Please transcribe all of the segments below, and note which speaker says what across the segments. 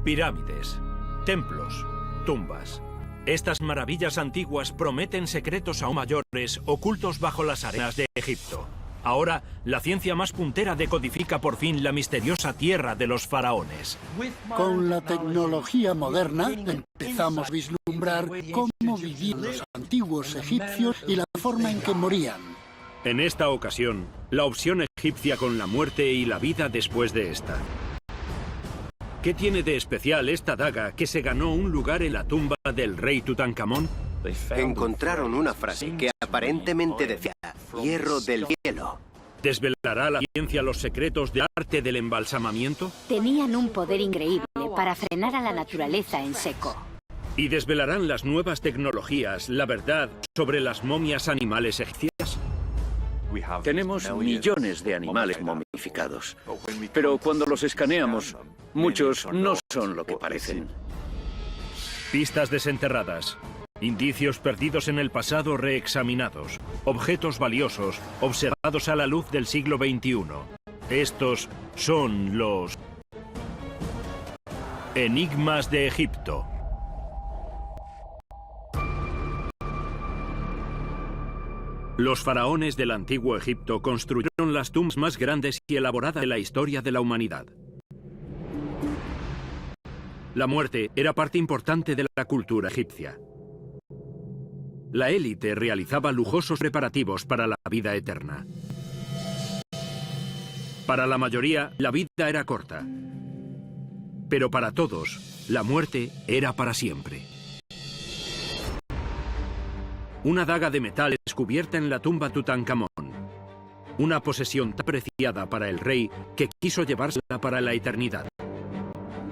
Speaker 1: Pirámides, templos, tumbas. Estas maravillas antiguas prometen secretos aún mayores ocultos bajo las arenas de Egipto. Ahora, la ciencia más puntera decodifica por fin la misteriosa tierra de los faraones.
Speaker 2: Con la tecnología moderna empezamos a vislumbrar cómo vivían los antiguos egipcios y la forma en que morían.
Speaker 1: En esta ocasión, la opción egipcia con la muerte y la vida después de esta. ¿Qué tiene de especial esta daga que se ganó un lugar en la tumba del rey Tutankamón?
Speaker 3: Encontraron una frase que aparentemente decía hierro del cielo.
Speaker 1: ¿Desvelará la ciencia los secretos del arte del embalsamamiento?
Speaker 4: Tenían un poder increíble para frenar a la naturaleza en seco.
Speaker 1: ¿Y desvelarán las nuevas tecnologías la verdad sobre las momias animales egipcias?
Speaker 5: Tenemos millones de animales momificados, pero cuando los escaneamos, muchos no son lo que parecen.
Speaker 1: Pistas desenterradas, indicios perdidos en el pasado reexaminados, objetos valiosos observados a la luz del siglo XXI. Estos son los enigmas de Egipto. Los faraones del antiguo Egipto construyeron las tumbas más grandes y elaboradas de la historia de la humanidad. La muerte era parte importante de la cultura egipcia. La élite realizaba lujosos preparativos para la vida eterna. Para la mayoría, la vida era corta. Pero para todos, la muerte era para siempre. Una daga de metal descubierta en la tumba Tutankamón. Una posesión tan preciada para el rey que quiso llevársela para la eternidad.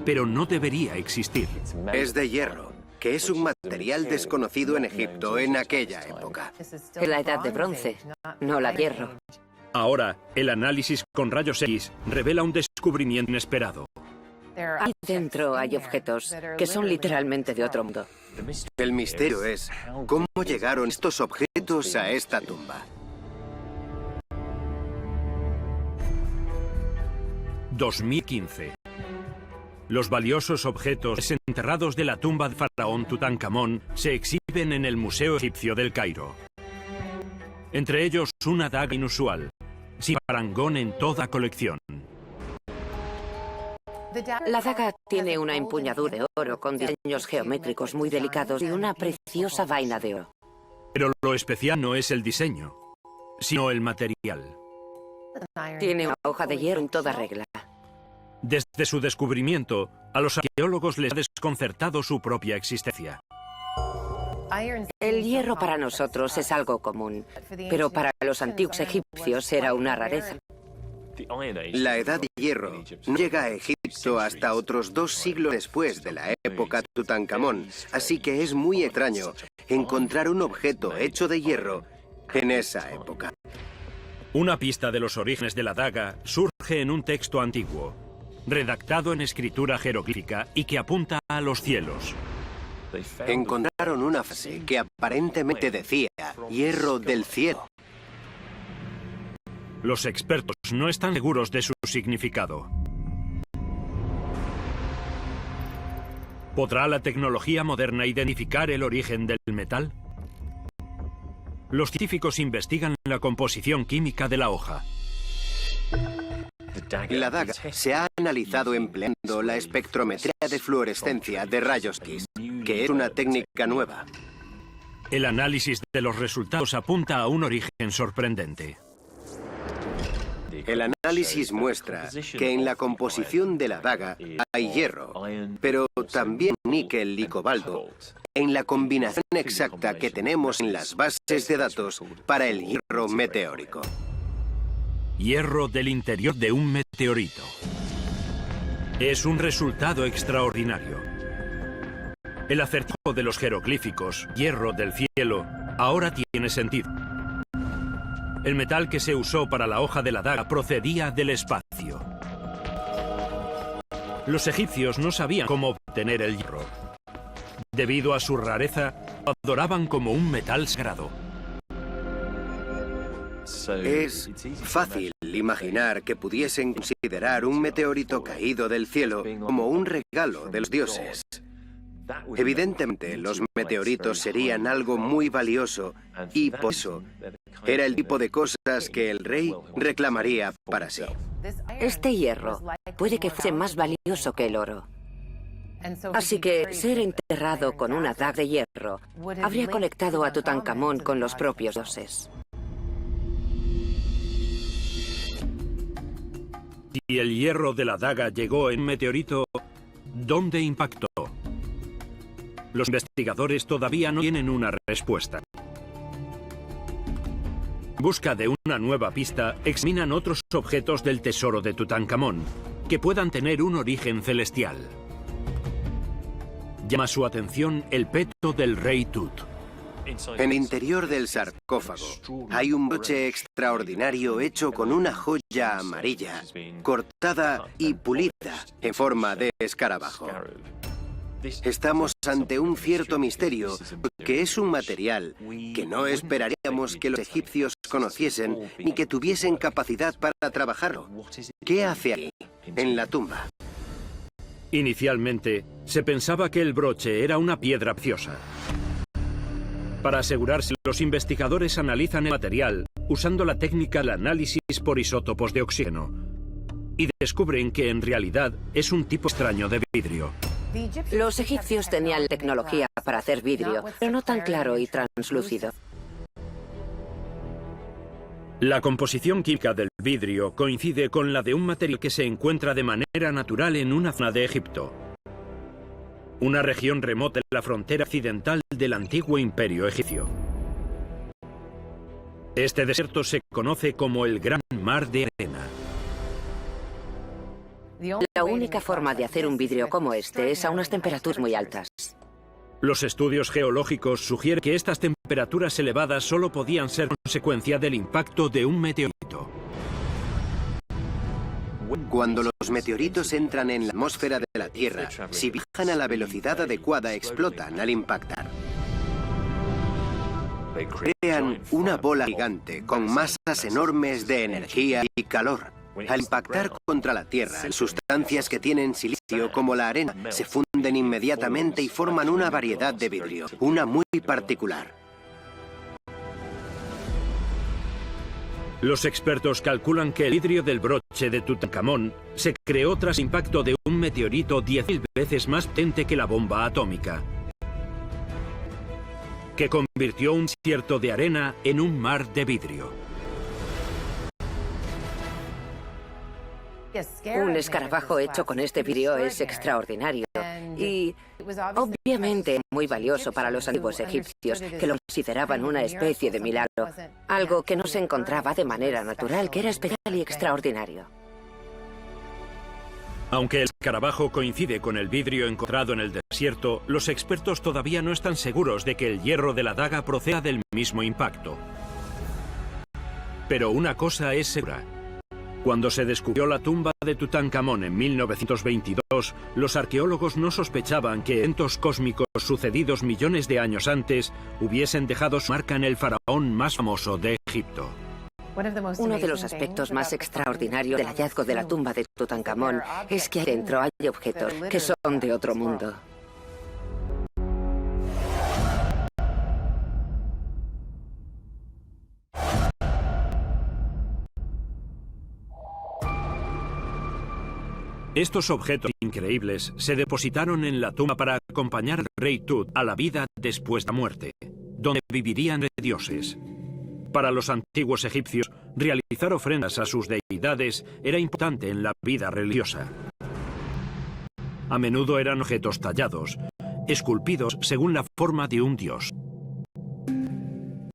Speaker 1: Pero no debería existir.
Speaker 3: Es de hierro, que es un material desconocido en Egipto en aquella época.
Speaker 6: La edad de bronce, no la hierro.
Speaker 1: Ahora, el análisis con rayos X revela un descubrimiento inesperado.
Speaker 6: Ahí dentro hay objetos que son literalmente de otro mundo.
Speaker 3: El misterio es cómo llegaron estos objetos a esta tumba.
Speaker 1: ...2015... Los valiosos objetos desenterrados de la tumba del faraón Tutankamón se exhiben en el Museo Egipcio del Cairo. Entre ellos, una daga inusual, sin parangón en toda colección.
Speaker 6: La daga tiene una empuñadura de oro con diseños geométricos muy delicados y una preciosa vaina de oro.
Speaker 1: Pero lo especial no es el diseño, sino el material.
Speaker 6: Tiene una hoja de hierro en toda regla.
Speaker 1: Desde su descubrimiento, a los arqueólogos les ha desconcertado su propia existencia.
Speaker 6: El hierro para nosotros es algo común, pero para los antiguos egipcios era una rareza.
Speaker 3: La edad de hierro no llega a Egipto hasta otros 2 siglos después de la época Tutankamón, así que es muy extraño encontrar un objeto hecho de hierro en esa época.
Speaker 1: Una pista de los orígenes de la daga surge en un texto antiguo, redactado en escritura jeroglífica y que apunta a los cielos.
Speaker 3: Encontraron una frase que aparentemente decía hierro del cielo.
Speaker 1: Los expertos no están seguros de su significado. ¿Podrá la tecnología moderna identificar el origen del metal? Los científicos investigan la composición química de la hoja.
Speaker 3: La daga se ha analizado empleando la espectrometría de fluorescencia de rayos X, que es una técnica nueva.
Speaker 1: El análisis de los resultados apunta a un origen sorprendente.
Speaker 3: El análisis muestra que en la composición de la daga hay hierro, pero también níquel y cobalto, en la combinación exacta que tenemos en las bases de datos para el hierro meteórico.
Speaker 1: Hierro del interior de un meteorito. Es un resultado extraordinario. El acertijo de los jeroglíficos, hierro del cielo, ahora tiene sentido. El metal que se usó para la hoja de la daga procedía del espacio. Los egipcios no sabían cómo obtener el hierro. Debido a su rareza, lo adoraban como un metal sagrado.
Speaker 3: Es fácil imaginar que pudiesen considerar un meteorito caído del cielo como un regalo de los dioses. Evidentemente, los meteoritos serían algo muy valioso y por eso era el tipo de cosas que el rey reclamaría para sí.
Speaker 6: Este hierro puede que fuese más valioso que el oro. Así que ser enterrado con una daga de hierro habría conectado a Tutankamón con los propios dioses.
Speaker 1: Si el hierro de la daga llegó en un meteorito, ¿dónde impactó? Los investigadores todavía no tienen una respuesta. En busca de una nueva pista, examinan otros objetos del tesoro de Tutankamón, que puedan tener un origen celestial. Llama su atención el peto del rey Tut.
Speaker 3: En el interior del sarcófago hay un broche extraordinario hecho con una joya amarilla, cortada y pulida en forma de escarabajo. Estamos ante un cierto misterio, porque es un material que no esperaríamos que los egipcios conociesen ni que tuviesen capacidad para trabajarlo. ¿Qué hace aquí, en la tumba?
Speaker 1: Inicialmente, se pensaba que el broche era una piedra preciosa. Para asegurarse, los investigadores analizan el material usando la técnica del análisis por isótopos de oxígeno y descubren que en realidad es un tipo extraño de vidrio.
Speaker 6: Los egipcios tenían tecnología para hacer vidrio, pero no tan claro y translúcido.
Speaker 1: La composición química del vidrio coincide con la de un material que se encuentra de manera natural en una zona de Egipto, una región remota en la frontera occidental del antiguo imperio egipcio. Este desierto se conoce como el Gran Mar de Arena.
Speaker 6: La única forma de hacer un vidrio como este es a unas temperaturas muy altas.
Speaker 1: Los estudios geológicos sugieren que estas temperaturas elevadas solo podían ser consecuencia del impacto de un meteorito.
Speaker 3: Cuando los meteoritos entran en la atmósfera de la Tierra, si viajan a la velocidad adecuada, explotan al impactar. Crean una bola gigante con masas enormes de energía y calor. Al impactar contra la Tierra, sustancias que tienen silicio como la arena se funden inmediatamente y forman una variedad de vidrio, una muy particular.
Speaker 1: Los expertos calculan que el vidrio del broche de Tutankamón se creó tras el impacto de un meteorito 10.000 veces más potente que la bomba atómica, que convirtió un desierto de arena en un mar de vidrio.
Speaker 6: Un escarabajo hecho con este vidrio es extraordinario y obviamente muy valioso para los antiguos egipcios, que lo consideraban una especie de milagro, algo que no se encontraba de manera natural, que era especial y extraordinario.
Speaker 1: Aunque el escarabajo coincide con el vidrio encontrado en el desierto, los expertos todavía no están seguros de que el hierro de la daga proceda del mismo impacto. Pero una cosa es segura. Cuando se descubrió la tumba de Tutankamón en 1922, los arqueólogos no sospechaban que eventos cósmicos sucedidos millones de años antes hubiesen dejado su marca en el faraón más famoso de Egipto.
Speaker 6: Uno de los aspectos más extraordinarios del hallazgo de la tumba de Tutankamón es que adentro hay objetos que son de otro mundo.
Speaker 1: Estos objetos increíbles se depositaron en la tumba para acompañar al rey Tut a la vida después de la muerte, donde vivirían de dioses. Para los antiguos egipcios, realizar ofrendas a sus deidades era importante en la vida religiosa. A menudo eran objetos tallados, esculpidos según la forma de un dios.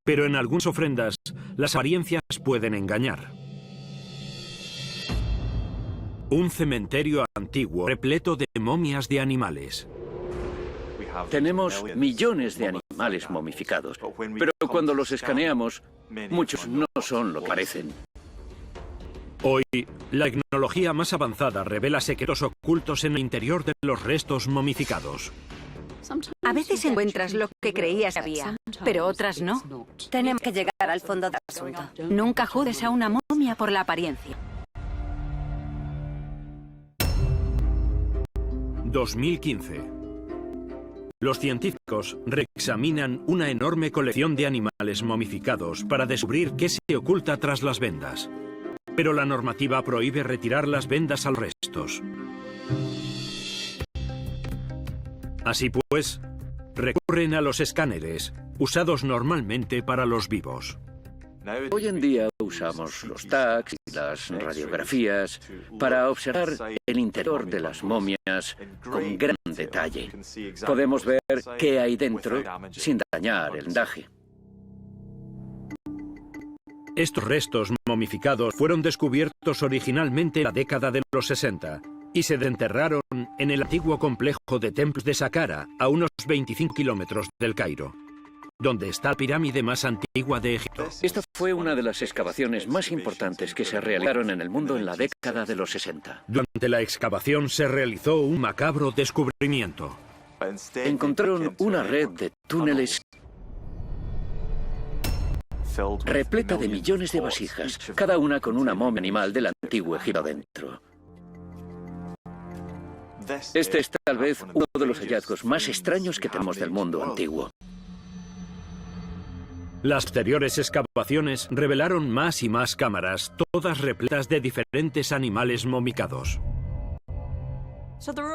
Speaker 1: Pero en algunas ofrendas, las apariencias pueden engañar. Un cementerio antiguo repleto de momias de animales.
Speaker 5: Tenemos millones de animales momificados, pero cuando los escaneamos, muchos no son lo que parecen.
Speaker 1: Hoy, la tecnología más avanzada revela secretos ocultos en el interior de los restos momificados.
Speaker 7: A veces encuentras lo que creías que había, pero otras no.
Speaker 6: Tenemos que llegar al fondo del asunto.
Speaker 7: Nunca juzgues a una momia por la apariencia.
Speaker 1: 2015. Los científicos reexaminan una enorme colección de animales momificados para descubrir qué se oculta tras las vendas. Pero la normativa prohíbe retirar las vendas a los restos. Así pues, recurren a los escáneres, usados normalmente para los vivos.
Speaker 5: Hoy en día usamos los tags y las radiografías para observar el interior de las momias con gran detalle. Podemos ver qué hay dentro sin dañar el vendaje.
Speaker 1: Estos restos momificados fueron descubiertos originalmente en la década de los 60 y se enterraron en el antiguo complejo de templos de Saqqara, a unos 25 kilómetros del Cairo, donde está la pirámide más antigua de Egipto.
Speaker 5: Esta fue una de las excavaciones más importantes que se realizaron en el mundo en la década de los 60.
Speaker 1: Durante la excavación se realizó un macabro descubrimiento.
Speaker 5: Encontraron una red de túneles repleta de millones de vasijas, cada una con una momia animal del antiguo Egipto dentro. Este es tal vez uno de los hallazgos más extraños que tenemos del mundo antiguo.
Speaker 1: Las posteriores excavaciones revelaron más y más cámaras, todas repletas de diferentes animales momificados.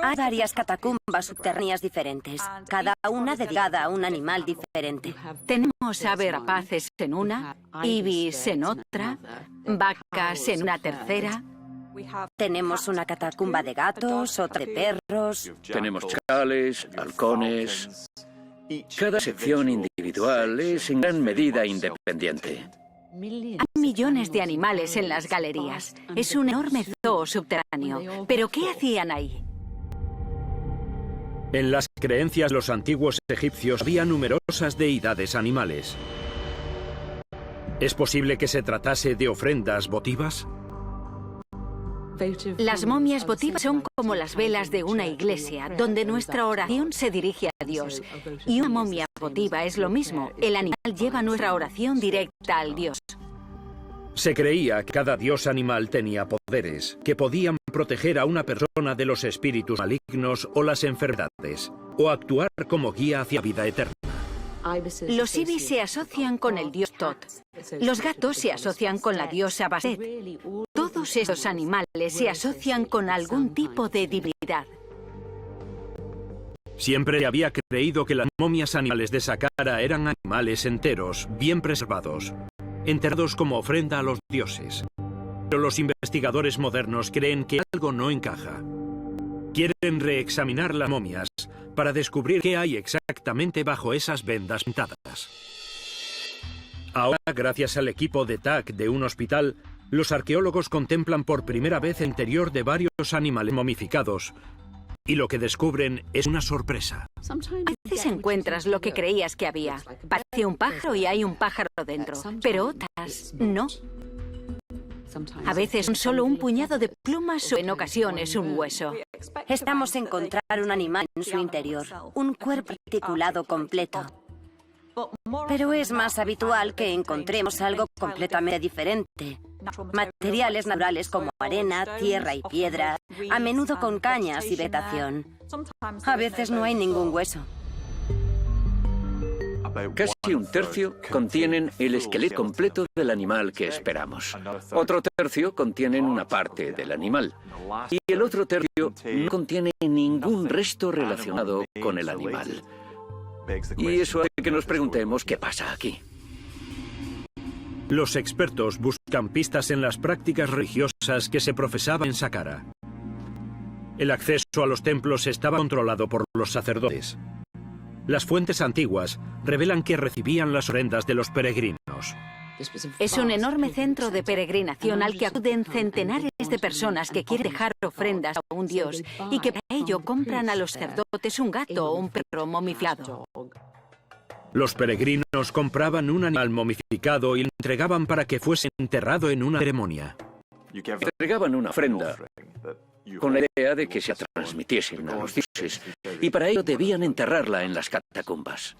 Speaker 8: Hay varias catacumbas subterráneas diferentes, cada una dedicada a un animal diferente.
Speaker 7: Tenemos ave rapaces en una, ibis en otra, vacas en una tercera.
Speaker 8: Tenemos una catacumba de gatos, otra de perros.
Speaker 5: Tenemos chacales, halcones. Cada sección individual es en gran medida independiente.
Speaker 7: Hay millones de animales en las galerías. Es un enorme zoo subterráneo. ¿Pero qué hacían ahí?
Speaker 1: En las creencias de los antiguos egipcios había numerosas deidades animales. ¿Es posible que se tratase de ofrendas votivas?
Speaker 7: Las momias votivas son como las velas de una iglesia, donde nuestra oración se dirige a Dios. Y una momia votiva es lo mismo. El animal lleva nuestra oración directa al Dios.
Speaker 1: Se creía que cada dios animal tenía poderes, que podían proteger a una persona de los espíritus malignos o las enfermedades, o actuar como guía hacia la vida eterna.
Speaker 7: Los ibis se asocian con el dios Tot. Los gatos se asocian con la diosa Bastet. Todos estos animales se asocian con algún tipo de divinidad.
Speaker 1: Siempre había creído que las momias animales de Saqqara eran animales enteros, bien preservados, enterrados como ofrenda a los dioses. Pero los investigadores modernos creen que algo no encaja. Quieren reexaminar las momias para descubrir qué hay exactamente bajo esas vendas pintadas. Ahora, gracias al equipo de TAC de un hospital, los arqueólogos contemplan por primera vez el interior de varios animales momificados, y lo que descubren es una sorpresa.
Speaker 7: A veces encuentras lo que creías que había. Parece un pájaro y hay un pájaro dentro, pero otras no. A veces son solo un puñado de plumas o en ocasiones un hueso.
Speaker 8: Esperamos encontrar un animal en su interior, un cuerpo articulado completo. Pero es más habitual que encontremos algo completamente diferente. Materiales naturales como arena, tierra y piedra, a menudo con cañas y vegetación. A veces no hay ningún hueso.
Speaker 5: Casi un tercio contienen el esqueleto completo del animal que esperamos. Otro tercio contienen una parte del animal. Y el otro tercio no contiene ningún resto relacionado con el animal. Y eso hace que nos preguntemos qué pasa aquí.
Speaker 1: Los expertos buscan pistas en las prácticas religiosas que se profesaban en Saqqara. El acceso a los templos estaba controlado por los sacerdotes. Las fuentes antiguas revelan que recibían las ofrendas de los peregrinos.
Speaker 7: Es un enorme centro de peregrinación al que acuden centenares de personas que quieren dejar ofrendas a un dios y que para ello compran a los sacerdotes un gato o un perro momificado.
Speaker 1: Los peregrinos compraban un animal momificado y lo entregaban para que fuese enterrado en una ceremonia.
Speaker 5: Entregaban una ofrenda con la idea de que se transmitiesen a los dioses, y para ello debían enterrarla en las catacumbas.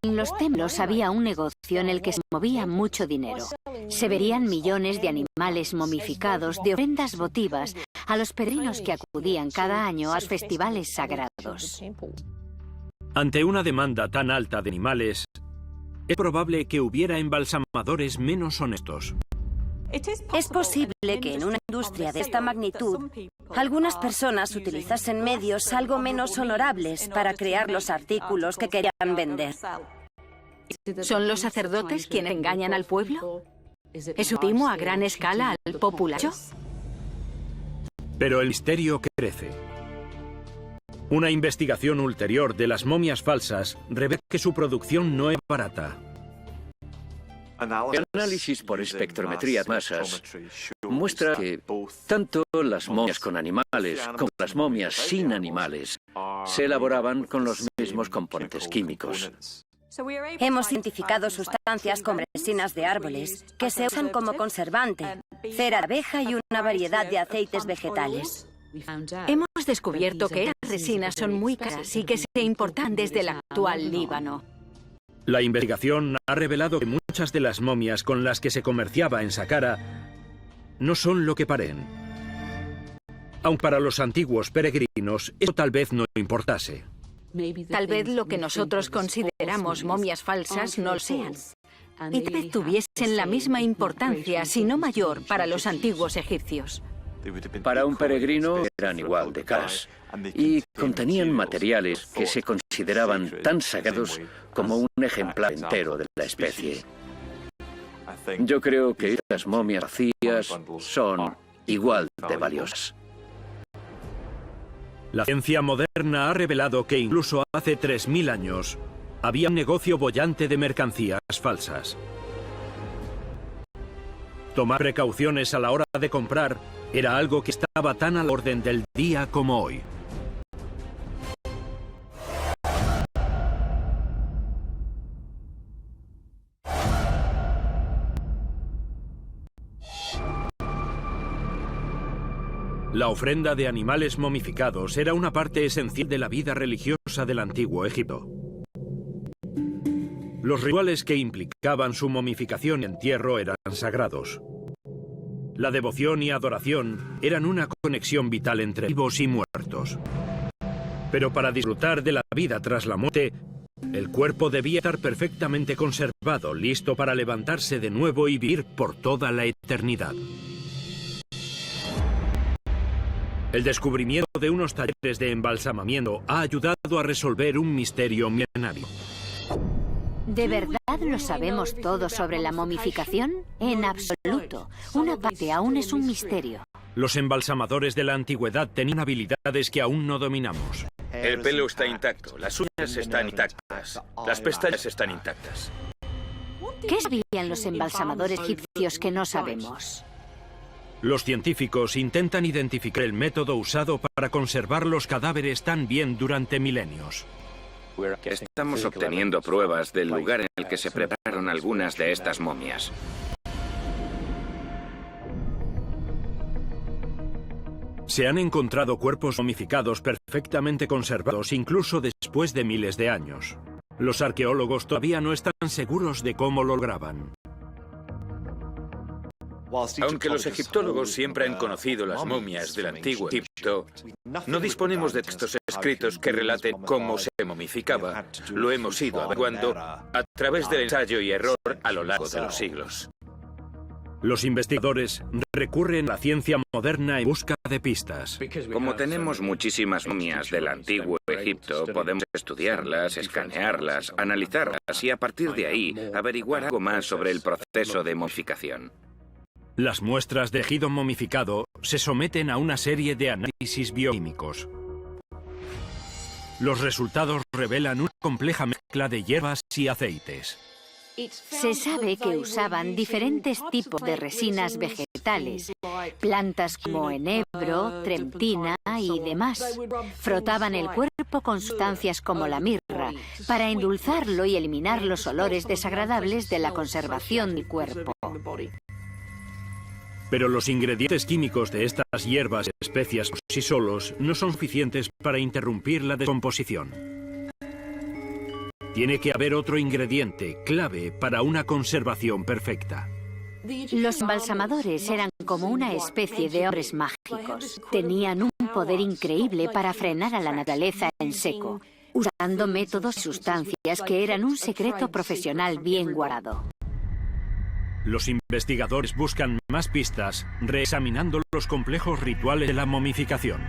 Speaker 4: En los templos había un negocio en el que se movía mucho dinero. Se verían millones de animales momificados de ofrendas votivas a los peregrinos que acudían cada año a festivales sagrados.
Speaker 1: Ante una demanda tan alta de animales, es probable que hubiera embalsamadores menos honestos.
Speaker 8: Es posible que en una industria de esta magnitud, algunas personas utilizasen medios algo menos honorables para crear los artículos que querían vender.
Speaker 7: ¿Son los sacerdotes quienes engañan al pueblo? ¿Es un timo a gran escala al populacho?
Speaker 1: Pero el misterio crece. Una investigación ulterior de las momias falsas revela que su producción no es barata.
Speaker 5: El análisis por espectrometría de masas muestra que tanto las momias con animales como las momias sin animales se elaboraban con los mismos componentes químicos.
Speaker 8: Hemos identificado sustancias como resinas de árboles que se usan como conservante, cera de abeja y una variedad de aceites vegetales.
Speaker 7: Hemos descubierto que estas resinas son muy caras y que se importan desde el actual Líbano.
Speaker 1: La investigación ha revelado que muchas de las momias con las que se comerciaba en Saqqara no son lo que parecen. Aunque para los antiguos peregrinos eso tal vez no importase.
Speaker 7: Tal vez lo que nosotros consideramos momias falsas no lo sean. Y tal vez tuviesen la misma importancia, si no mayor, para los antiguos egipcios.
Speaker 5: Para un peregrino eran igual de caras y contenían materiales que se consideraban tan sagrados como un ejemplar entero de la especie. Yo creo que estas momias vacías son igual de valiosas.
Speaker 1: La ciencia moderna ha revelado que incluso hace 3000 años había un negocio boyante de mercancías falsas. Tomar precauciones a la hora de comprar era algo que estaba tan a la orden del día como hoy. La ofrenda de animales momificados era una parte esencial de la vida religiosa del antiguo Egipto. Los rituales que implicaban su momificación y entierro eran sagrados. La devoción y adoración eran una conexión vital entre vivos y muertos. Pero para disfrutar de la vida tras la muerte, el cuerpo debía estar perfectamente conservado, listo para levantarse de nuevo y vivir por toda la eternidad. El descubrimiento de unos talleres de embalsamamiento ha ayudado a resolver un misterio milenario.
Speaker 4: ¿De verdad lo sabemos todo sobre la momificación? En absoluto. Una parte aún es un misterio.
Speaker 1: Los embalsamadores de la antigüedad tenían habilidades que aún no dominamos.
Speaker 9: El pelo está intacto, las uñas están intactas, las pestañas están intactas.
Speaker 4: ¿Qué sabían los embalsamadores egipcios que no sabemos?
Speaker 1: Los científicos intentan identificar el método usado para conservar los cadáveres tan bien durante milenios.
Speaker 10: Estamos obteniendo pruebas del lugar en el que se prepararon algunas de estas momias.
Speaker 1: Se han encontrado cuerpos momificados perfectamente conservados incluso después de miles de años. Los arqueólogos todavía no están seguros de cómo lo lograban.
Speaker 9: Aunque los egiptólogos siempre han conocido las momias del antiguo Egipto, no disponemos de textos escritos que relaten cómo se momificaba. Lo hemos ido averiguando a través del ensayo y error a lo largo de los siglos.
Speaker 1: Los investigadores recurren a la ciencia moderna en busca de pistas.
Speaker 10: Como tenemos muchísimas momias del antiguo Egipto, podemos estudiarlas, escanearlas, analizarlas y a partir de ahí averiguar algo más sobre el proceso de momificación.
Speaker 1: Las muestras de tejido momificado se someten a una serie de análisis bioquímicos. Los resultados revelan una compleja mezcla de hierbas y aceites.
Speaker 4: Se sabe que usaban diferentes tipos de resinas vegetales, plantas como enebro, tremtina y demás. Frotaban el cuerpo con sustancias como la mirra para endulzarlo y eliminar los olores desagradables de la conservación del cuerpo.
Speaker 1: Pero los ingredientes químicos de estas hierbas y especias por sí solos no son suficientes para interrumpir la descomposición. Tiene que haber otro ingrediente clave para una conservación perfecta.
Speaker 4: Los embalsamadores eran como una especie de hombres mágicos. Tenían un poder increíble para frenar a la naturaleza en seco, usando métodos y sustancias que eran un secreto profesional bien guardado.
Speaker 1: Los investigadores buscan más pistas, reexaminando los complejos rituales de la momificación.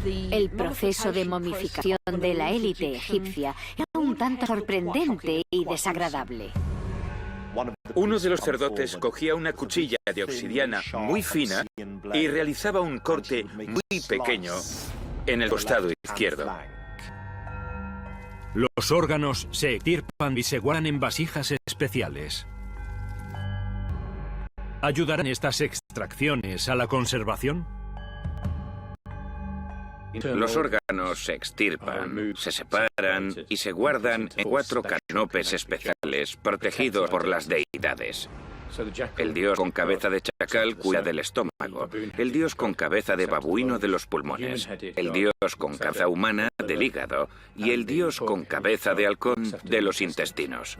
Speaker 4: El proceso de momificación de la élite egipcia era un tanto sorprendente y desagradable.
Speaker 9: Uno de los sacerdotes cogía una cuchilla de obsidiana muy fina y realizaba un corte muy pequeño en el costado izquierdo.
Speaker 1: Los órganos se extirpan y se guardan en vasijas especiales. ¿Ayudarán estas extracciones a la conservación?
Speaker 10: Los órganos se extirpan, se separan y se guardan en 4 canopes especiales protegidos por las deidades. El dios con cabeza de chacal cuida del estómago, el dios con cabeza de babuino de los pulmones, el dios con cabeza humana del hígado y el dios con cabeza de halcón de los intestinos.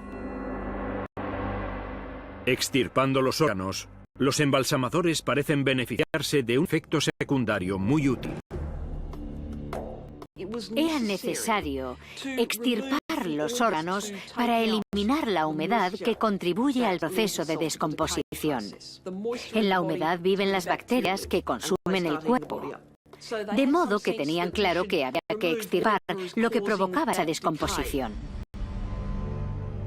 Speaker 1: Extirpando los órganos, los embalsamadores parecen beneficiarse de un efecto secundario muy útil.
Speaker 4: Era necesario extirpar los órganos para eliminar la humedad que contribuye al proceso de descomposición. En la humedad viven las bacterias que consumen el cuerpo. De modo que tenían claro que había que extirpar lo que provocaba esa descomposición.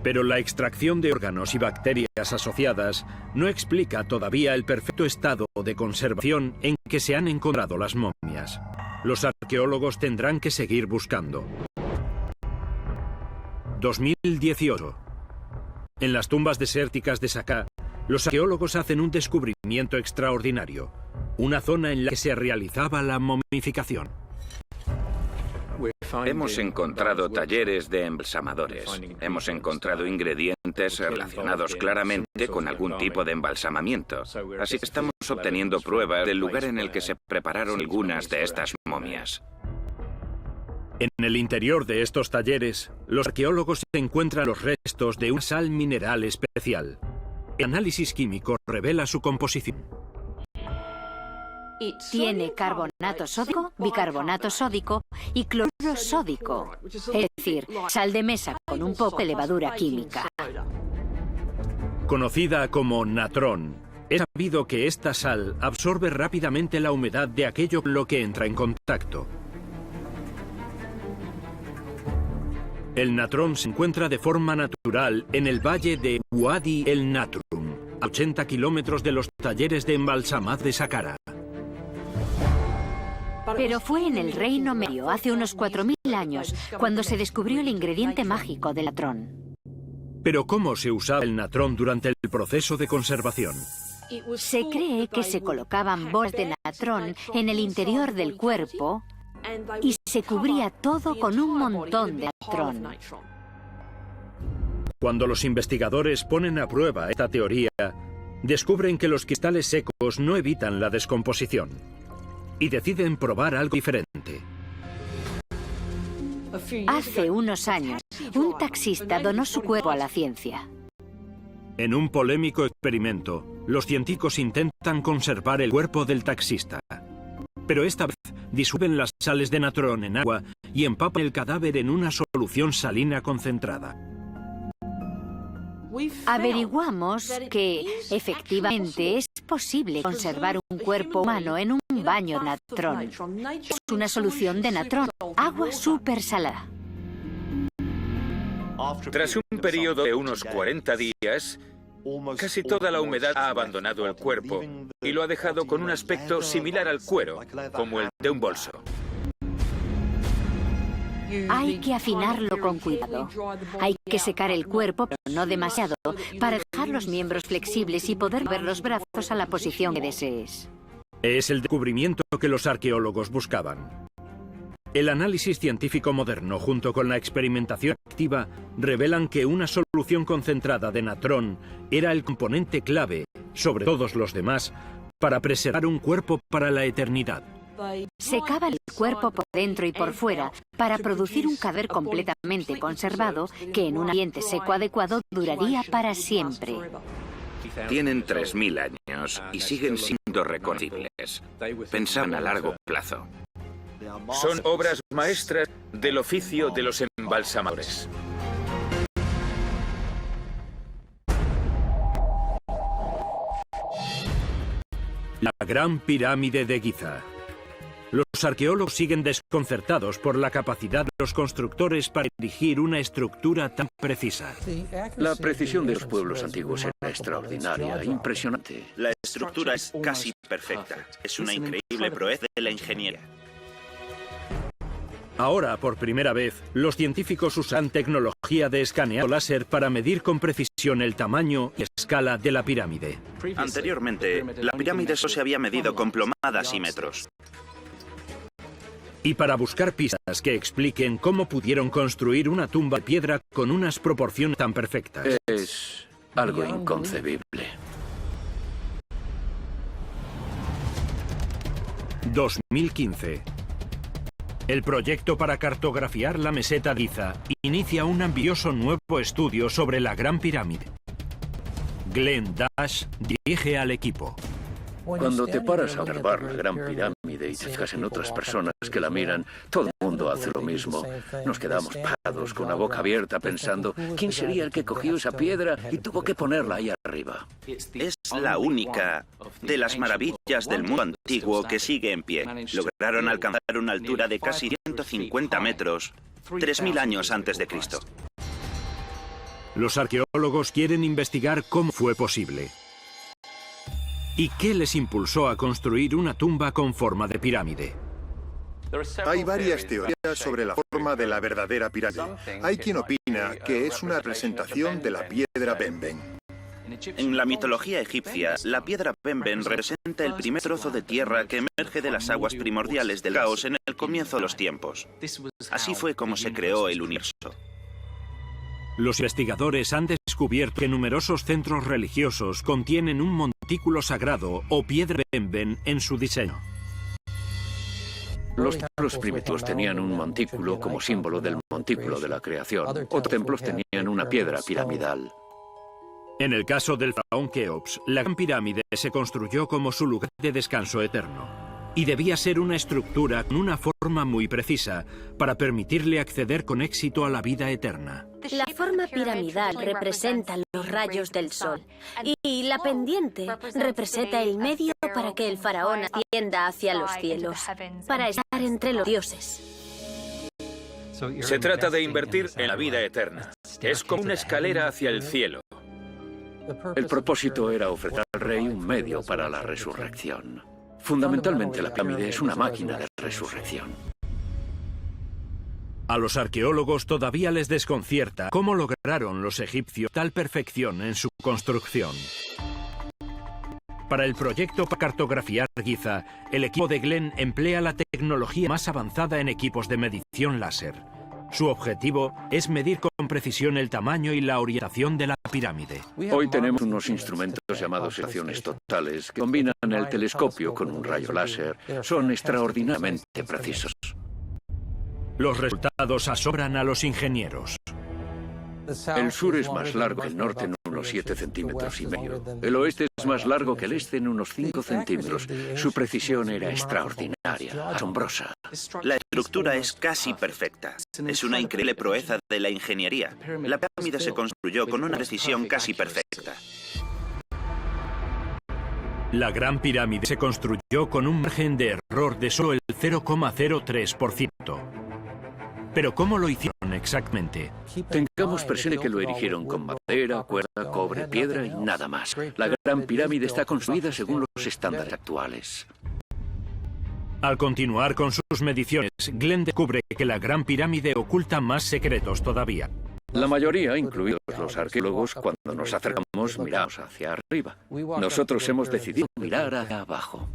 Speaker 1: Pero la extracción de órganos y bacterias asociadas no explica todavía el perfecto estado de conservación en que se han encontrado las momias. Los arqueólogos tendrán que seguir buscando. 2018. En las tumbas desérticas de Saqqara, los arqueólogos hacen un descubrimiento extraordinario. Una zona en la que se realizaba la momificación.
Speaker 10: Hemos encontrado talleres de embalsamadores. Hemos encontrado ingredientes relacionados claramente con algún tipo de embalsamamiento. Así que estamos obteniendo pruebas del lugar en el que se prepararon algunas de estas momias.
Speaker 1: En el interior de estos talleres, los arqueólogos encuentran los restos de una sal mineral especial. El análisis químico revela su composición.
Speaker 4: Tiene carbonato sódico, bicarbonato sódico y cloruro sódico, es decir, sal de mesa con un poco de levadura química.
Speaker 1: Conocida como natrón, es sabido que esta sal absorbe rápidamente la humedad de aquello con lo que entra en contacto. El natrón se encuentra de forma natural en el valle de Wadi el Natrum, a 80 kilómetros de los talleres de embalsamad de Saqqara.
Speaker 4: Pero fue en el Reino Medio, hace unos 4000 años, cuando se descubrió el ingrediente mágico del natrón.
Speaker 1: ¿Pero cómo se usaba el natrón durante el proceso de conservación?
Speaker 4: Se cree que se colocaban bolas de natrón en el interior del cuerpo y se cubría todo con un montón de natrón.
Speaker 1: Cuando los investigadores ponen a prueba esta teoría, descubren que los cristales secos no evitan la descomposición y deciden probar algo diferente.
Speaker 4: Hace unos años, un taxista donó su cuerpo a la ciencia.
Speaker 1: En un polémico experimento, los científicos intentan conservar el cuerpo del taxista. Pero esta vez disuelven las sales de natrón en agua y empapan el cadáver en una solución salina concentrada.
Speaker 4: Averiguamos que, efectivamente, es posible conservar un cuerpo humano en un baño de natrón. Es una solución de natrón, agua súper salada.
Speaker 9: Tras un periodo de unos 40 días, casi toda la humedad ha abandonado el cuerpo y lo ha dejado con un aspecto similar al cuero, como el de un bolso.
Speaker 4: Hay que afinarlo con cuidado. Hay que secar el cuerpo, pero no demasiado, para dejar los miembros flexibles y poder mover los brazos a la posición que desees.
Speaker 1: Es el descubrimiento que los arqueólogos buscaban. El análisis científico moderno, junto con la experimentación activa, revelan que una solución concentrada de natrón era el componente clave, sobre todos los demás, para preservar un cuerpo para la eternidad.
Speaker 4: Secaba el cuerpo por dentro y por fuera para producir un cadáver completamente conservado que en un ambiente seco adecuado duraría para siempre.
Speaker 10: Tienen 3000 años y siguen siendo reconocibles. Pensaban a largo plazo.
Speaker 9: Son obras maestras del oficio de los embalsamadores.
Speaker 1: La Gran Pirámide de Giza. Los arqueólogos siguen desconcertados por la capacidad de los constructores para erigir una estructura tan precisa.
Speaker 5: La precisión de los pueblos antiguos era extraordinaria, impresionante.
Speaker 11: La estructura es casi perfecta. Es una increíble proeza de la ingeniería.
Speaker 1: Ahora, por primera vez, los científicos usan tecnología de escaneado láser para medir con precisión el tamaño y escala de la pirámide.
Speaker 11: Anteriormente, la pirámide solo se había medido con plomadas y metros.
Speaker 1: Y para buscar pistas que expliquen cómo pudieron construir una tumba de piedra con unas proporciones tan perfectas.
Speaker 5: Es algo inconcebible.
Speaker 1: 2015. El proyecto para cartografiar la meseta de Giza inicia un ambicioso nuevo estudio sobre la Gran Pirámide. Glenn Dash dirige al equipo.
Speaker 5: Cuando te paras a observar la Gran Pirámide y te fijas en otras personas que la miran, todo el mundo hace lo mismo. Nos quedamos parados con la boca abierta pensando, ¿quién sería el que cogió esa piedra y tuvo que ponerla ahí arriba?
Speaker 11: Es la única de las maravillas del mundo antiguo que sigue en pie. Lograron alcanzar una altura de casi 150 metros, 3000 años antes de Cristo.
Speaker 1: Los arqueólogos quieren investigar cómo fue posible. ¿Y qué les impulsó a construir una tumba con forma de pirámide?
Speaker 12: Hay varias teorías sobre la forma de la verdadera pirámide. Hay quien opina que es una representación de la piedra Benben.
Speaker 11: En la mitología egipcia, la piedra Benben representa el primer trozo de tierra que emerge de las aguas primordiales del caos en el comienzo de los tiempos. Así fue como se creó el universo.
Speaker 1: Los investigadores han descubierto que numerosos centros religiosos contienen un montículo sagrado o piedra Benben en su diseño.
Speaker 5: Los templos primitivos tenían un montículo como símbolo del montículo de la creación. Otros templos tenían una piedra piramidal.
Speaker 1: En el caso del faraón Keops, la Gran Pirámide se construyó como su lugar de descanso eterno. Y debía ser una estructura con una forma muy precisa para permitirle acceder con éxito a la vida eterna.
Speaker 8: La forma piramidal representa los rayos del sol y la pendiente representa el medio para que el faraón ascienda hacia los cielos, para estar entre los dioses.
Speaker 9: Se trata de invertir en la vida eterna. Es como una escalera hacia el cielo.
Speaker 5: El propósito era ofrecer al rey un medio para la resurrección. Fundamentalmente, la pirámide es una máquina de resurrección.
Speaker 1: A los arqueólogos todavía les desconcierta cómo lograron los egipcios tal perfección en su construcción. Para el proyecto para cartografiar Giza, el equipo de Glenn emplea la tecnología más avanzada en equipos de medición láser. Su objetivo es medir con precisión el tamaño y la orientación de la pirámide.
Speaker 5: Hoy tenemos unos instrumentos llamados estaciones totales que combinan el telescopio con un rayo láser. Son extraordinariamente precisos.
Speaker 1: Los resultados asombran a los ingenieros.
Speaker 5: El sur es más largo que el norte en unos 7,5 centímetros. El oeste es más largo que el este en unos 5 centímetros. Su precisión era extraordinaria, asombrosa.
Speaker 11: La estructura es casi perfecta. Es una increíble proeza de la ingeniería. La pirámide se construyó con una precisión casi perfecta.
Speaker 1: La Gran Pirámide se construyó con un margen de error de solo el 0,03%. ¿Pero cómo lo hicieron exactamente?
Speaker 5: Tengamos presente que lo erigieron con madera, cuerda, cobre, piedra y nada más. La Gran Pirámide está construida según los estándares actuales.
Speaker 1: Al continuar con sus mediciones, Glenn descubre que la Gran Pirámide oculta más secretos todavía.
Speaker 5: La mayoría, incluidos los arqueólogos, cuando nos acercamos, miramos hacia arriba. Nosotros hemos decidido mirar hacia abajo.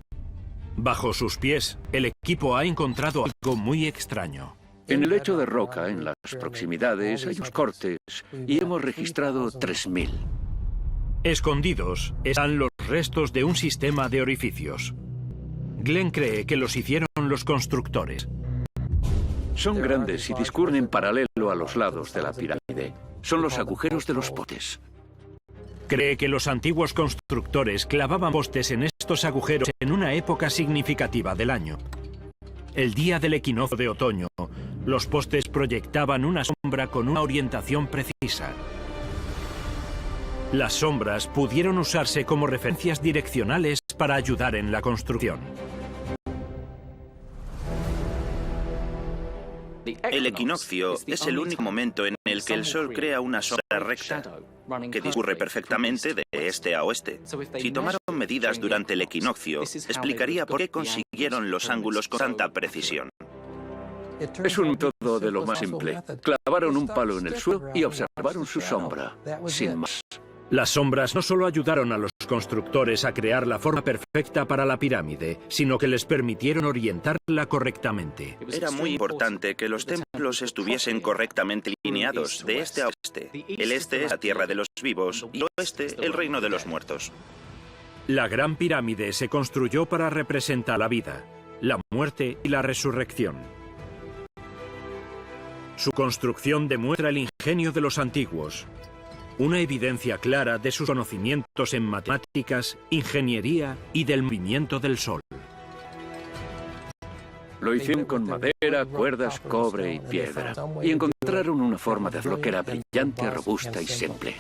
Speaker 1: Bajo sus pies, el equipo ha encontrado algo muy extraño.
Speaker 5: En el lecho de roca, en las proximidades, hay unos cortes y hemos registrado 3000.
Speaker 1: Escondidos están los restos de un sistema de orificios. Glenn cree que los hicieron los constructores.
Speaker 5: Son grandes y discurren en paralelo a los lados de la pirámide. Son los agujeros de los postes.
Speaker 1: Cree que los antiguos constructores clavaban postes en estos agujeros en una época significativa del año. El día del equinoccio de otoño, los postes proyectaban una sombra con una orientación precisa. Las sombras pudieron usarse como referencias direccionales para ayudar en la construcción.
Speaker 11: El equinoccio es el único momento en el que el Sol crea una sombra recta, que discurre perfectamente de este a oeste. Si tomaron medidas durante el equinoccio, explicaría por qué consiguieron los ángulos con tanta precisión.
Speaker 5: Es un método de lo más simple. Clavaron un palo en el suelo y observaron su sombra, sin más.
Speaker 1: Las sombras no solo ayudaron a los constructores a crear la forma perfecta para la pirámide, sino que les permitieron orientarla correctamente.
Speaker 11: Era muy importante que los templos estuviesen correctamente alineados, de este a oeste. El este es la tierra de los vivos y el oeste el reino de los muertos.
Speaker 1: La Gran Pirámide se construyó para representar la vida, la muerte y la resurrección. Su construcción demuestra el ingenio de los antiguos, una evidencia clara de sus conocimientos en matemáticas, ingeniería y del movimiento del Sol.
Speaker 5: Lo hicieron con madera, cuerdas, cobre y piedra. Y encontraron una forma de hacerlo que era brillante, robusta y simple.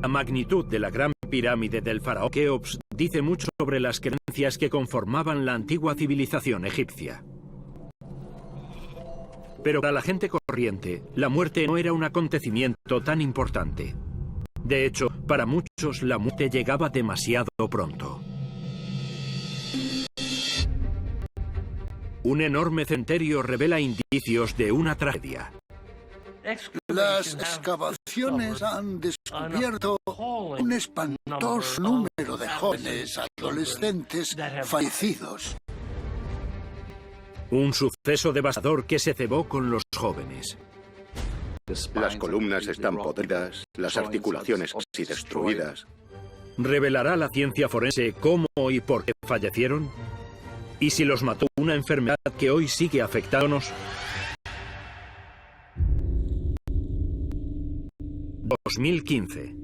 Speaker 1: La magnitud de la Gran Pirámide del faraón Keops dice mucho sobre las creencias que conformaban la antigua civilización egipcia. Pero para la gente corriente, la muerte no era un acontecimiento tan importante. De hecho, para muchos la muerte llegaba demasiado pronto. Un enorme cementerio revela indicios de una tragedia.
Speaker 2: Las excavaciones han descubierto un espantoso número de jóvenes adolescentes fallecidos.
Speaker 1: Un suceso devastador que se cebó con los jóvenes.
Speaker 13: Las columnas están podridas, las articulaciones casi destruidas.
Speaker 1: ¿Revelará la ciencia forense cómo y por qué fallecieron? ¿Y si los mató una enfermedad que hoy sigue afectándonos? 2015.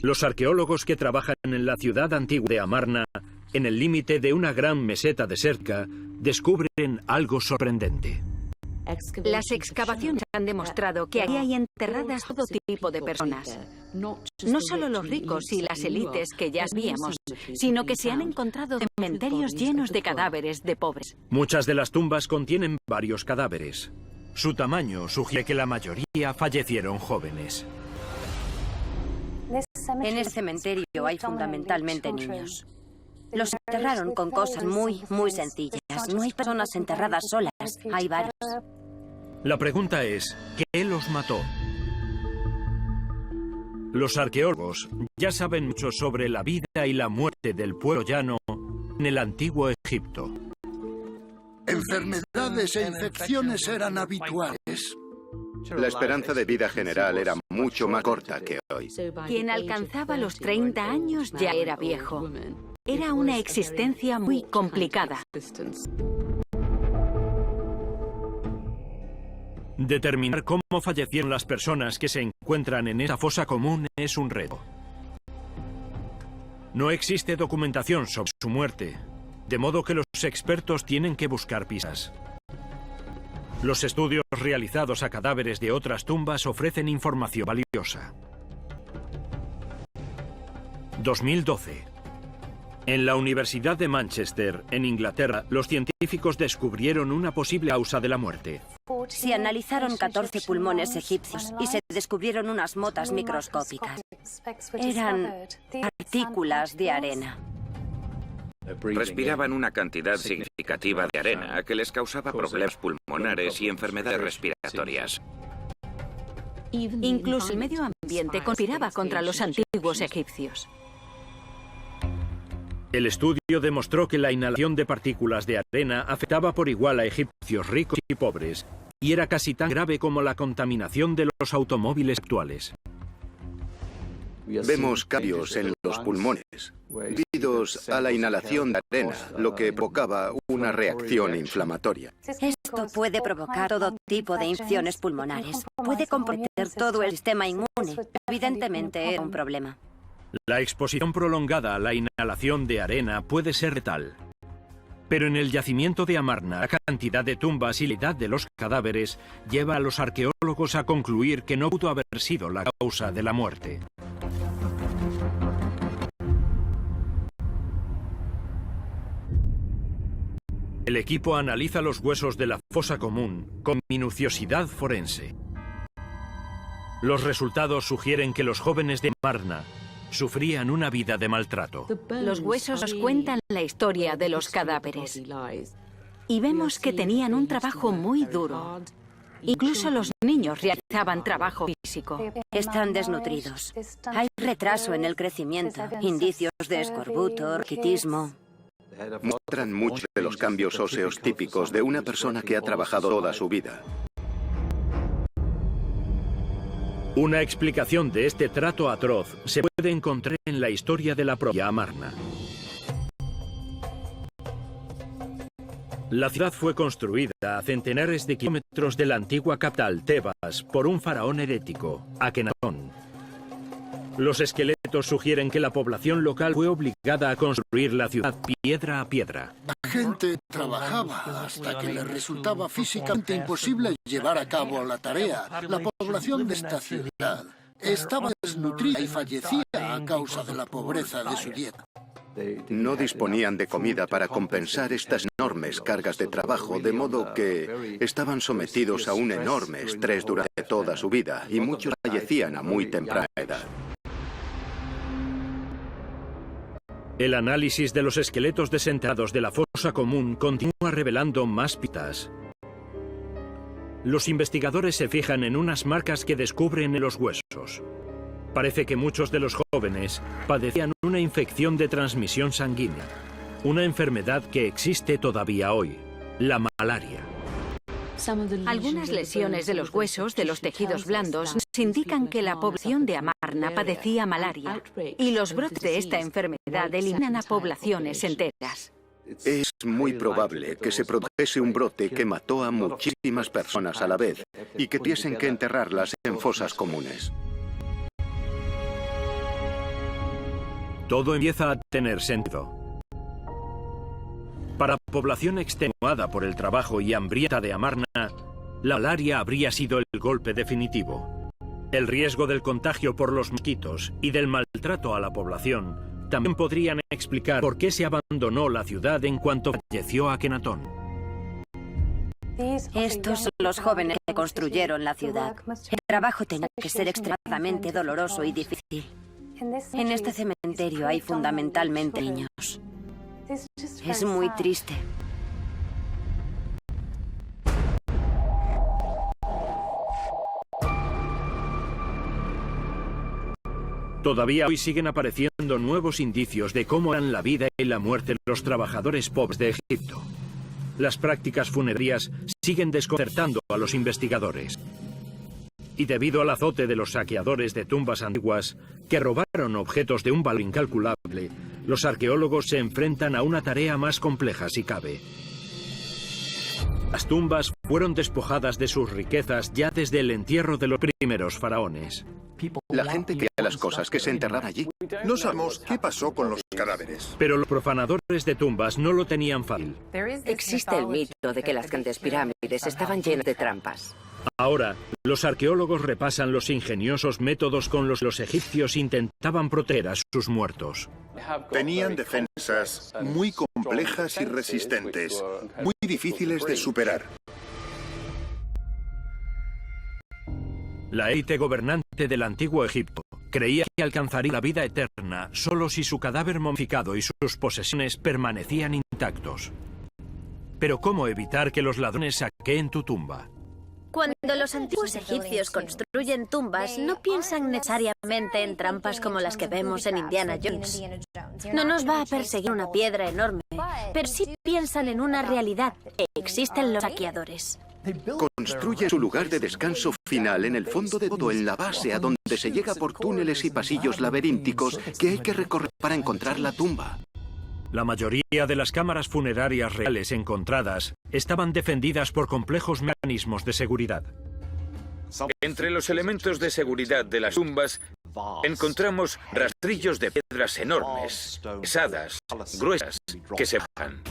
Speaker 1: Los arqueólogos que trabajan en la ciudad antigua de Amarna, en el límite de una gran meseta desértica, descubren algo sorprendente.
Speaker 7: Las excavaciones han demostrado que aquí hay enterradas todo tipo de personas. No solo los ricos y las élites que ya sabíamos, sino que se han encontrado cementerios llenos de cadáveres de pobres.
Speaker 1: Muchas de las tumbas contienen varios cadáveres. Su tamaño sugiere que la mayoría fallecieron jóvenes.
Speaker 8: En este cementerio hay fundamentalmente niños. Los enterraron con cosas muy sencillas. No hay personas enterradas solas, hay varios.
Speaker 1: La pregunta es, ¿qué los mató? Los arqueólogos ya saben mucho sobre la vida y la muerte del pueblo llano en el antiguo Egipto.
Speaker 2: Enfermedades e infecciones eran habituales.
Speaker 13: La esperanza de vida general era mucho más corta que hoy.
Speaker 7: Quien alcanzaba los 30 años ya era viejo. Era una existencia muy complicada.
Speaker 1: Determinar cómo fallecieron las personas que se encuentran en esa fosa común es un reto. No existe documentación sobre su muerte, de modo que los expertos tienen que buscar pistas. Los estudios realizados a cadáveres de otras tumbas ofrecen información valiosa. 2012. En la Universidad de Manchester, en Inglaterra, los científicos descubrieron una posible causa de la muerte.
Speaker 8: Se analizaron 14 pulmones egipcios y se descubrieron unas motas microscópicas. Eran partículas de arena.
Speaker 10: Respiraban una cantidad significativa de arena que les causaba problemas pulmonares y enfermedades respiratorias.
Speaker 7: Incluso el medio ambiente conspiraba contra los antiguos egipcios.
Speaker 1: El estudio demostró que la inhalación de partículas de arena afectaba por igual a egipcios ricos y pobres, y era casi tan grave como la contaminación de los automóviles actuales.
Speaker 13: Vemos cambios en los pulmones, debidos a la inhalación de arena, lo que provocaba una reacción inflamatoria.
Speaker 8: Esto puede provocar todo tipo de infecciones pulmonares. Puede comprometer todo el sistema inmune. Evidentemente era un problema.
Speaker 1: La exposición prolongada a la inhalación de arena puede ser letal. Pero en el yacimiento de Amarna, la cantidad de tumbas y la edad de los cadáveres lleva a los arqueólogos a concluir que no pudo haber sido la causa de la muerte. El equipo analiza los huesos de la fosa común con minuciosidad forense. Los resultados sugieren que los jóvenes de Amarna sufrían una vida de maltrato.
Speaker 7: Los huesos nos cuentan la historia de los cadáveres. Y vemos que tenían un trabajo muy duro. Incluso los niños realizaban trabajo físico.
Speaker 8: Están desnutridos. Hay retraso en el crecimiento, indicios de escorbuto, raquitismo.
Speaker 13: Muestran muchos de los cambios óseos típicos de una persona que ha trabajado toda su vida.
Speaker 1: Una explicación de este trato atroz se puede encontrar en la historia de la propia Amarna. La ciudad fue construida a centenares de kilómetros de la antigua capital, Tebas, por un faraón herético, Akenatón. Los esqueletos sugieren que la población local fue obligada a construir la ciudad piedra a piedra.
Speaker 2: La gente trabajaba hasta que le resultaba físicamente imposible llevar a cabo la tarea. La población de esta ciudad estaba desnutrida y fallecía a causa de la pobreza de su dieta.
Speaker 13: No disponían de comida para compensar estas enormes cargas de trabajo, de modo que estaban sometidos a un enorme estrés durante toda su vida y muchos fallecían a muy temprana edad.
Speaker 1: El análisis de los esqueletos desenterrados de la fosa común continúa revelando más pistas. Los investigadores se fijan en unas marcas que descubren en los huesos. Parece que muchos de los jóvenes padecían una infección de transmisión sanguínea, una enfermedad que existe todavía hoy, la malaria.
Speaker 7: Algunas lesiones de los huesos de los tejidos blandos nos indican que la población de Amarna padecía malaria, y los brotes de esta enfermedad eliminan a poblaciones enteras.
Speaker 13: Es muy probable que se produjese un brote que mató a muchísimas personas a la vez y que tuviesen que enterrarlas en fosas comunes.
Speaker 1: Todo empieza a tener sentido. Para la población extenuada por el trabajo y hambrienta de Amarna, la malaria habría sido el golpe definitivo. El riesgo del contagio por los mosquitos y del maltrato a la población también podrían explicar por qué se abandonó la ciudad en cuanto falleció Akenatón.
Speaker 8: Estos son los jóvenes que construyeron la ciudad. El trabajo tenía que ser extremadamente doloroso y difícil. En este cementerio hay fundamentalmente niños. Es muy triste.
Speaker 1: Todavía hoy siguen apareciendo nuevos indicios de cómo eran la vida y la muerte de los trabajadores pobres de Egipto. Las prácticas funerarias siguen desconcertando a los investigadores. Y debido al azote de los saqueadores de tumbas antiguas, que robaron objetos de un valor incalculable, los arqueólogos se enfrentan a una tarea más compleja si cabe. Las tumbas fueron despojadas de sus riquezas ya desde el entierro de los primeros faraones.
Speaker 13: La gente quería las cosas que se enterraban allí.
Speaker 12: No sabemos qué pasó con los cadáveres.
Speaker 1: Pero los profanadores de tumbas no lo tenían fácil.
Speaker 6: Existe el mito de que las grandes pirámides estaban llenas de trampas.
Speaker 1: Ahora, los arqueólogos repasan los ingeniosos métodos con los que los egipcios intentaban proteger a sus muertos.
Speaker 12: Tenían defensas muy complejas y resistentes, muy difíciles de superar.
Speaker 1: La élite gobernante del antiguo Egipto Creía que alcanzaría la vida eterna solo si su cadáver momificado y sus posesiones permanecían intactos. Pero ¿cómo evitar que los ladrones saqueen tu tumba?
Speaker 8: Cuando los antiguos egipcios construyen tumbas, no piensan necesariamente en trampas como las que vemos en Indiana Jones. No nos va a perseguir una piedra enorme, pero sí piensan en una realidad. Existen los saqueadores.
Speaker 13: Construye su lugar de descanso final en el fondo de todo, en la base, a donde se llega por túneles y pasillos laberínticos que hay que recorrer para encontrar la tumba.
Speaker 1: La mayoría de las cámaras funerarias reales encontradas estaban defendidas por complejos mecanismos de seguridad.
Speaker 9: Entre los elementos de seguridad de las tumbas encontramos rastrillos de piedras enormes, pesadas, gruesas, que se bajan.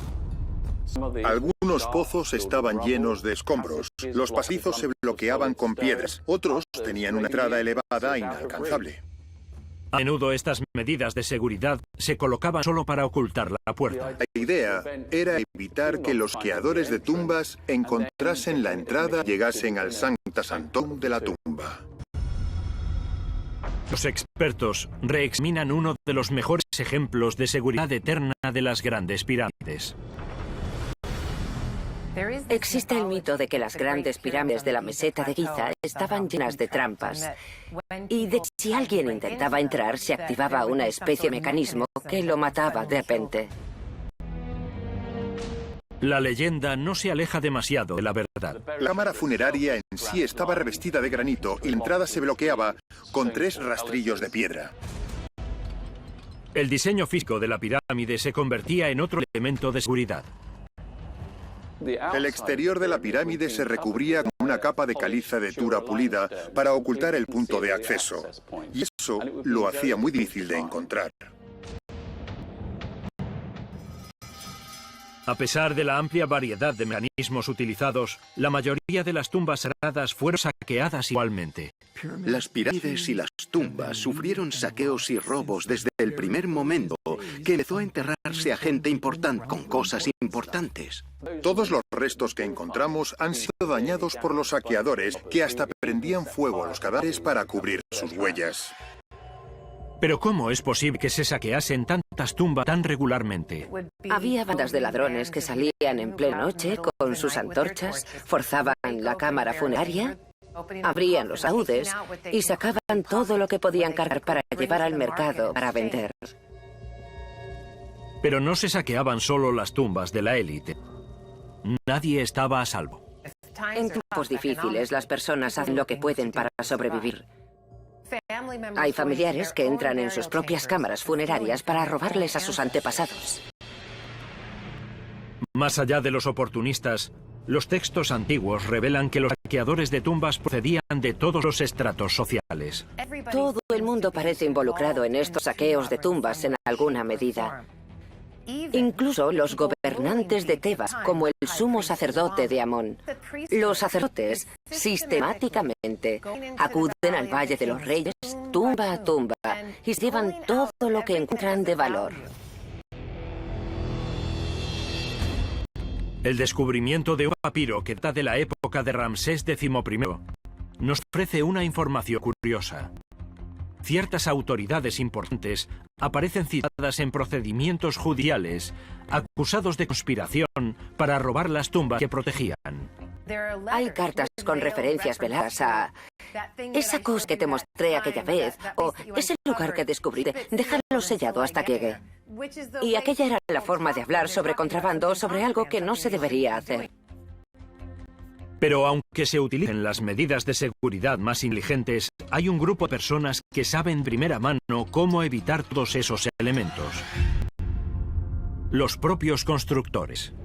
Speaker 12: Algunos pozos estaban llenos de escombros. Los pasizos se bloqueaban con piedras. Otros tenían una entrada elevada e inalcanzable.
Speaker 1: A menudo estas medidas de seguridad se colocaban solo para ocultar la puerta.
Speaker 12: La idea era evitar que los saqueadores de tumbas encontrasen la entrada y llegasen al Sancta Sanctorum de la tumba.
Speaker 1: Los expertos reexaminan uno de los mejores ejemplos de seguridad eterna de las grandes pirámides.
Speaker 6: Existe el mito de que las grandes pirámides de la meseta de Giza estaban llenas de trampas y de que si alguien intentaba entrar se activaba una especie de mecanismo que lo mataba de repente.
Speaker 1: La leyenda no se aleja demasiado de la verdad.
Speaker 12: La cámara funeraria en sí estaba revestida de granito y la entrada se bloqueaba con 3 rastrillos de piedra.
Speaker 1: El diseño físico de la pirámide se convertía en otro elemento de seguridad.
Speaker 12: El exterior de la pirámide se recubría con una capa de caliza de tura pulida para ocultar el punto de acceso, y eso lo hacía muy difícil de encontrar.
Speaker 1: A pesar de la amplia variedad de mecanismos utilizados, la mayoría de las tumbas sagradas fueron saqueadas igualmente.
Speaker 13: Las pirámides y las tumbas sufrieron saqueos y robos desde el primer momento que empezó a enterrarse a gente importante con cosas importantes.
Speaker 12: Todos los restos que encontramos han sido dañados por los saqueadores, que hasta prendían fuego a los cadáveres para cubrir sus huellas.
Speaker 1: Pero ¿cómo es posible que se saqueasen tantas tumbas tan regularmente?
Speaker 6: Había bandas de ladrones que salían en plena noche con sus antorchas, forzaban la cámara funeraria, abrían los ataúdes y sacaban todo lo que podían cargar para llevar al mercado para vender.
Speaker 1: Pero no se saqueaban solo las tumbas de la élite. Nadie estaba a salvo.
Speaker 6: En tiempos difíciles, las personas hacen lo que pueden para sobrevivir. Hay familiares que entran en sus propias cámaras funerarias para robarles a sus antepasados.
Speaker 1: Más allá de los oportunistas, los textos antiguos revelan que los saqueadores de tumbas procedían de todos los estratos sociales.
Speaker 6: Todo el mundo parece involucrado en estos saqueos de tumbas en alguna medida. Incluso los gobernantes de Tebas, como el sumo sacerdote de Amón. Los sacerdotes sistemáticamente acuden al Valle de los Reyes, tumba a tumba, y se llevan todo lo que encuentran de valor.
Speaker 1: El descubrimiento de un papiro que data de la época de Ramsés XI nos ofrece una información curiosa. Ciertas autoridades importantes aparecen citadas en procedimientos judiciales, acusados de conspiración para robar las tumbas que protegían.
Speaker 6: Hay cartas con referencias veladas a esa cosa que te mostré aquella vez, o ese lugar que descubriste, déjalo sellado hasta que llegue. Y aquella era la forma de hablar sobre contrabando, sobre algo que no se debería hacer.
Speaker 1: Pero aunque se utilicen las medidas de seguridad más inteligentes, hay un grupo de personas que saben de primera mano cómo evitar todos esos elementos. Los propios constructores.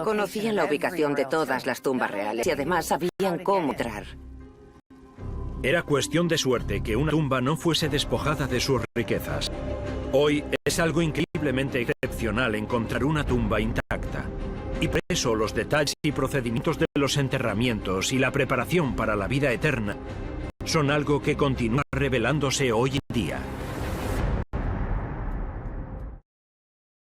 Speaker 6: Conocían la ubicación de todas las tumbas reales y además sabían cómo entrar.
Speaker 1: Era cuestión de suerte que una tumba no fuese despojada de sus riquezas. Hoy es algo increíblemente excepcional encontrar una tumba intacta. Y por eso los detalles y procedimientos de los enterramientos y la preparación para la vida eterna son algo que continúa revelándose hoy en día.